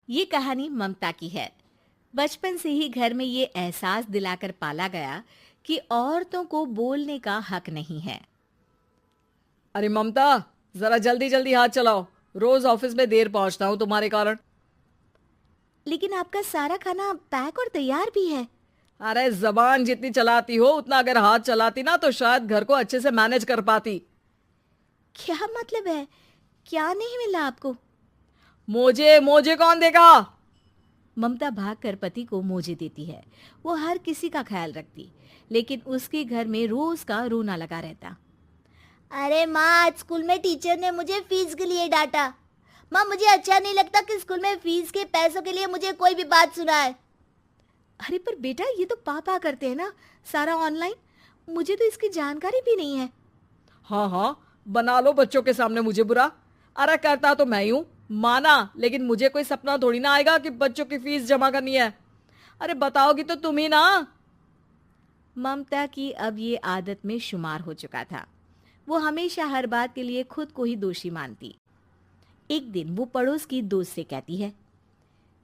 ये कहानी ममता की है। बचपन से ही घर में ये एहसास दिलाकर पाला गया कि औरतों को बोलने का हक नहीं है। अरे ममता, जरा जल्दी जल्दी हाथ चलाओ। रोज ऑफिस में देर पहुंचता हूँ तुम्हारे कारण। लेकिन आपका सारा खाना पैक और तैयार भी है। अरे जबान जितनी चलाती हो उतना अगर हाथ चलाती ना तो शायद घर को अच्छे से मैनेज कर पाती। क्या मतलब है? क्या नहीं मिला आपको? मोजे मोजे कौन देगा? ममता भागकर पति को मोजे देती है। वो हर किसी का ख्याल रखती, लेकिन उसके घर में रोज का रोना लगा रहता। अरे माँ, आज स्कूल में टीचर ने मुझे फीस के लिए डांटा। माँ, मुझे अच्छा नहीं लगता कि स्कूल में फीस के पैसों के लिए मुझे कोई भी बात सुनाए। अरे पर बेटा, ये तो पापा करते हैं ना, सारा ऑनलाइन। मुझे तो इसकी जानकारी भी नहीं है। हाँ हाँ, बना लो बच्चों के सामने मुझे बुरा। अरे करता तो मैं ही हूँ, माना, लेकिन मुझे कोई सपना थोड़ी ना आएगा कि बच्चों की फीस जमा करनी है। अरे बताओगी तो तुम ही ना। ममता की अब ये आदत में शुमार हो चुका था। वो हमेशा हर बात के लिए खुद को ही दोषी मानती। एक दिन वो पड़ोस की दोस्त से कहती है,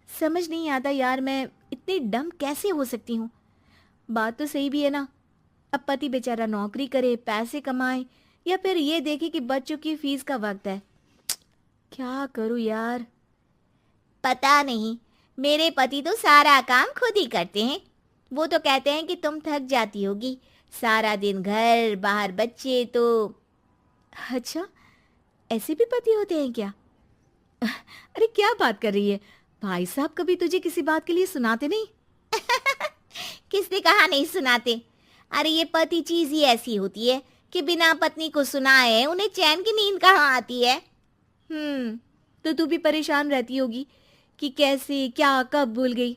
समझ नहीं आता यार, मैं इतनी डम कैसे हो सकती हूँ। बात तो सही भी है ना। अब पति बेचारा नौकरी करे, पैसे कमाए, या फिर ये देखे कि बच्चों की फीस का वक्त है। क्या करूँ यार। पता नहीं, मेरे पति तो सारा काम खुद ही करते हैं। वो तो कहते हैं कि तुम थक जाती होगी, सारा दिन घर बाहर बच्चे तो। अच्छा, ऐसे भी पति होते हैं क्या? अरे क्या बात कर रही है? भाई साहब कभी तुझे किसी बात के लिए सुनाते नहीं? किसने कहा नहीं सुनाते? अरे ये पति चीज ही ऐसी होती है कि बिना पत्नी को सुनाए उन्हें चैन की नींद कहाँ आती है। तो तू भी परेशान रहती होगी कि कैसे, क्या, कब भूल गई।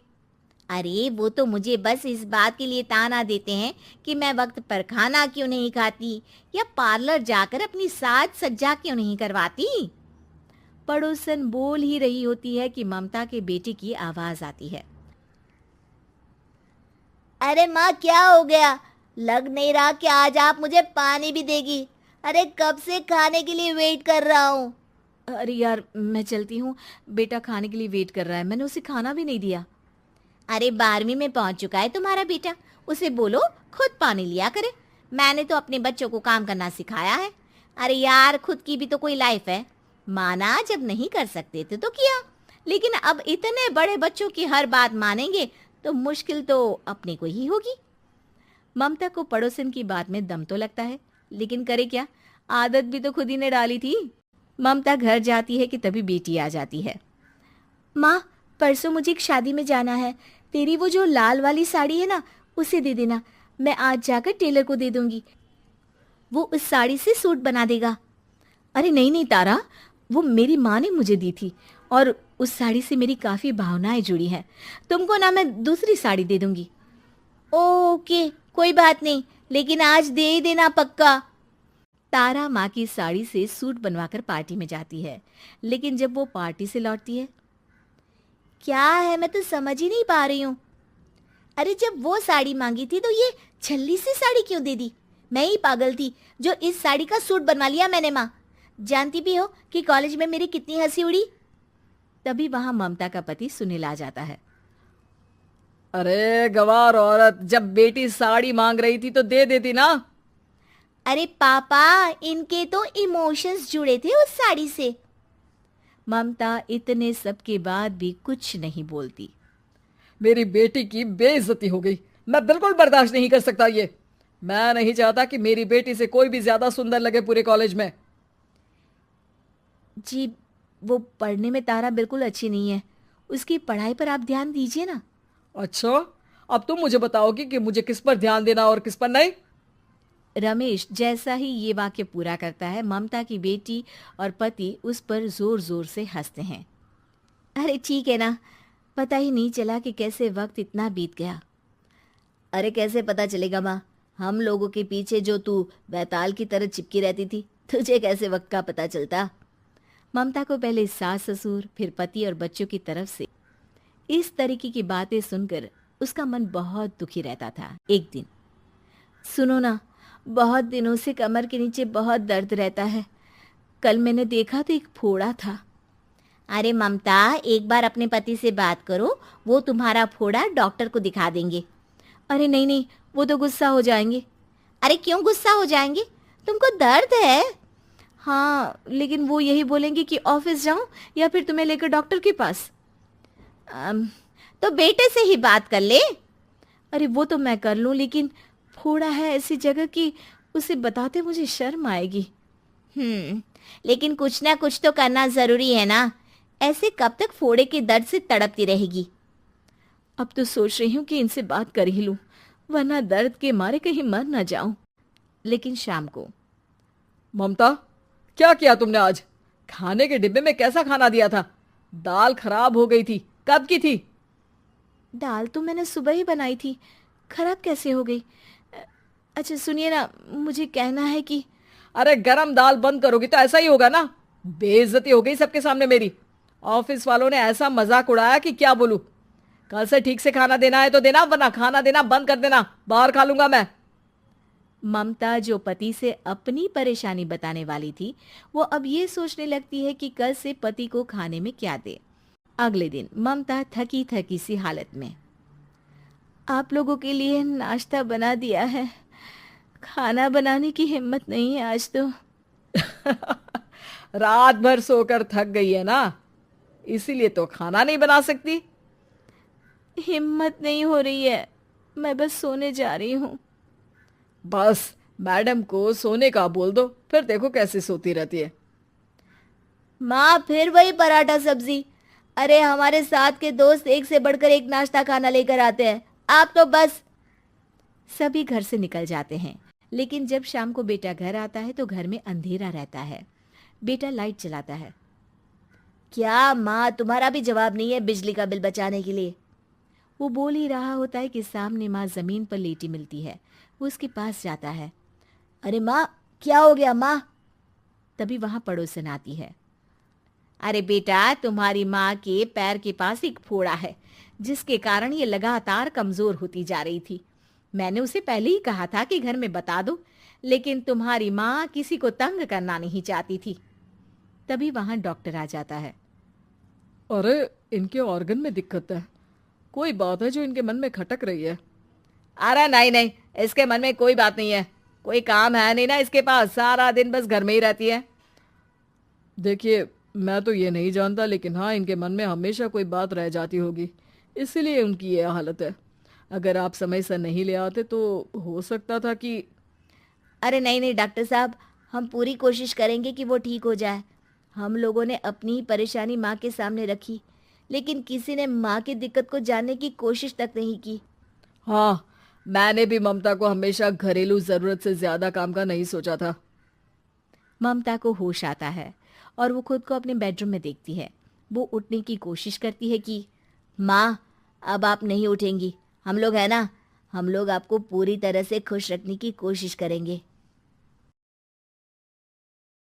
अरे वो तो मुझे बस इस बात के लिए ताना देते हैं कि मैं वक्त पर खाना क्यों नहीं खाती या पार्लर जाकर अपनी साज सज्जा क्यों नहीं करवाती। पड़ोसन बोल ही रही होती है कि ममता के बेटे की आवाज आती है। अरे माँ, क्या हो गया? लग नहीं रहा कि आज आप मुझे पानी भी देगी। अरे कब से खाने के लिए वेट कर रहा हूँ। अरे यार, मैं चलती हूँ। बेटा खाने के लिए वेट कर रहा है, मैंने उसे खाना भी नहीं दिया। अरे 12वीं में पहुंच चुका है तुम्हारा बेटा, उसे बोलो खुद पानी लिया करे। मैंने तो अपने बच्चों को काम करना सिखाया है। अरे यार, खुद की भी तो कोई लाइफ है। माना जब नहीं कर सकते थे तो किया, लेकिन अब इतने बड़े बच्चों की हर बात मानेंगे तो मुश्किल तो अपने को ही होगी। ममता को पड़ोसन की बात में दम तो लगता है, लेकिन करे क्या, आदत भी तो खुद ही ने डाली थी। ममता घर जाती है कि तभी बेटी आ जाती है। माँ, परसों मुझे एक शादी में जाना है। तेरी वो जो लाल वाली साड़ी है ना, उसे दे देना। मैं आज जाकर टेलर को दे दूंगी, वो उस साड़ी से सूट बना देगा। अरे नहीं नहीं तारा, वो मेरी माँ ने मुझे दी थी और उस साड़ी से मेरी काफ़ी भावनाएं जुड़ी हैं। तुमको ना मैं दूसरी साड़ी दे दूंगी। ओके, कोई बात नहीं, लेकिन आज दे ही देना पक्का। तारा माँ की साड़ी से सूट बनवाकर पार्टी में जाती है, लेकिन जब वो पार्टी से लौटती है, क्या है, मैं तो समझ ही नहीं पा रही हूँ। अरे जब वो साड़ी मांगी थी तो ये छल्ली सी साड़ी क्यों दे दी? मैं ही पागल थी जो इस साड़ी का सूट बनवा लिया मैंने। माँ, जानती भी हो कि कॉलेज में मेरी कितनी हंसी उड़ी। तभी वहां ममता का पति सुनील आ जाता है। अरे गवार औरत, जब बेटी साड़ी मांग रही थी तो दे देती ना। अरे पापा, इनके तो इमोशंस जुड़े थे उस साड़ी से। ममता इतने सब के बाद भी कुछ नहीं बोलती। मेरी बेटी की बेइज्जती हो गई, मैं बिल्कुल बर्दाश्त नहीं कर सकता ये। मैं नहीं चाहता कि मेरी बेटी से कोई भी ज्यादा सुंदर लगे पूरे कॉलेज में। जी, वो पढ़ने में तारा बिल्कुल अच्छी नहीं है, उसकी पढ़ाई पर आप ध्यान दीजिए ना। अच्छा, अब तुम मुझे बताओगी कि मुझे किस पर ध्यान देना और किस पर नहीं। रमेश जैसा ही ये वाक्य पूरा करता है, ममता की बेटी और पति उस पर जोर जोर से हंसते हैं। अरे ठीक है ना, पता ही नहीं चला कि कैसे वक्त इतना बीत गया। अरे कैसे पता चलेगा माँ, हम लोगों के पीछे जो तू बैताल की तरह चिपकी रहती थी, तुझे कैसे वक्त का पता चलता। ममता को पहले सास ससुर, फिर पति और बच्चों की तरफ से इस तरीके की बातें सुनकर उसका मन बहुत दुखी रहता था। एक दिन, सुनो ना, बहुत दिनों से कमर के नीचे बहुत दर्द रहता है। कल मैंने देखा तो एक फोड़ा था। अरे ममता, एक बार अपने पति से बात करो, वो तुम्हारा फोड़ा डॉक्टर को दिखा देंगे। अरे नहीं नहीं, वो तो गुस्सा हो जाएंगे। अरे क्यों गुस्सा हो जाएंगे? तुमको दर्द है? हाँ, लेकिन वो यही बोलेंगे कि ऑफिस जाऊं या फिर तुम्हें लेकर डॉक्टर के पास। तो बेटे से ही बात कर ले। अरे वो तो मैं कर लूं, लेकिन फोड़ा है ऐसी जगह कि उसे बताते मुझे शर्म आएगी। लेकिन कुछ ना कुछ तो करना जरूरी है ना। ऐसे कब तक फोड़े के दर्द से तड़पती रहेगी? अब तो सोच रही हूँ कि इनसे बात कर ही लूं, वरना दर्द के मारे कहीं मर ना जाऊं। लेकिन शाम को, ममता, क्या किया तुमने आज? खाने के डिब्बे में कैसा खाना दिया था? दाल खराब हो गई थी। कब की थी? दाल तो मैंने सुबह ही बनाई थी, खराब कैसे हो गई? अच्छा सुनिए ना, मुझे कहना है कि अरे गरम दाल बंद करोगी तो ऐसा ही होगा ना। बेइज्जती हो गई सबके सामने मेरी। ऑफिस वालों ने ऐसा मजाक उड़ाया कि क्या बोलूं। कल से ठीक से खाना देना है तो देना, वरना खाना देना बंद कर देना। बाहर खा लूंगा मैं। ममता, जो पति से अपनी परेशानी बताने वाली थी, वो अब ये सोचने लगती है कि कल से पति को खाने में क्या दे। अगले दिन ममता थकी थकी सी हालत में, आप लोगों के लिए नाश्ता बना दिया है, खाना बनाने की हिम्मत नहीं है आज तो। रात भर सोकर थक गई है ना, इसीलिए तो खाना नहीं बना सकती। हिम्मत नहीं हो रही है, मैं बस सोने जा रही हूँ। बस मैडम को सोने का बोल दो, फिर देखो कैसे सोती रहती है। माँ, फिर वही पराठा सब्जी। अरे हमारे साथ के दोस्त एक से बढ़कर एक नाश्ता खाना लेकर आते हैं, आप तो बस। सभी घर से निकल जाते हैं, लेकिन जब शाम को बेटा घर आता है तो घर में अंधेरा रहता है। बेटा लाइट चलाता है। क्या माँ, तुम्हारा भी जवाब नहीं है बिजली का बिल बचाने के लिए? वो बोल ही रहा होता है कि सामने माँ जमीन पर लेटी मिलती है। वो उसके पास जाता है। अरे माँ, क्या हो गया माँ? तभी वहां पड़ोसन आती है। अरे बेटा, तुम्हारी माँ के पैर के पास एक फोड़ा है, जिसके कारण ये लगातार कमजोर होती जा रही थी। मैंने उसे पहले ही कहा था कि घर में बता दो, लेकिन तुम्हारी माँ किसी को तंग करना नहीं चाहती थी। तभी वहां डॉक्टर आ जाता है। अरे इनके ऑर्गन में दिक्कत है, कोई बात है जो इनके मन में खटक रही है। अरे नहीं नहीं, इसके मन में कोई बात नहीं है। कोई काम है नहीं ना इसके पास, सारा दिन बस घर में ही रहती है। देखिए, मैं तो ये नहीं जानता, लेकिन हाँ, इनके मन में हमेशा कोई बात रह जाती होगी, इसीलिए उनकी ये हालत है। अगर आप समय से नहीं ले आते तो हो सकता था कि। अरे नहीं नहीं डॉक्टर साहब, हम पूरी कोशिश करेंगे कि वो ठीक हो जाए। हम लोगों ने अपनी ही परेशानी माँ के सामने रखी, लेकिन किसी ने माँ की दिक्कत को जानने की कोशिश तक नहीं की। हाँ, मैंने भी ममता को हमेशा घरेलू जरूरत से ज्यादा काम का नहीं सोचा था। ममता को होश आता है और वो खुद को अपने बेडरूम में देखती है। वो उठने की कोशिश करती है कि माँ, अब आप नहीं उठेंगी। हम लोग है ना, हम लोग आपको पूरी तरह से खुश रखने की कोशिश करेंगे।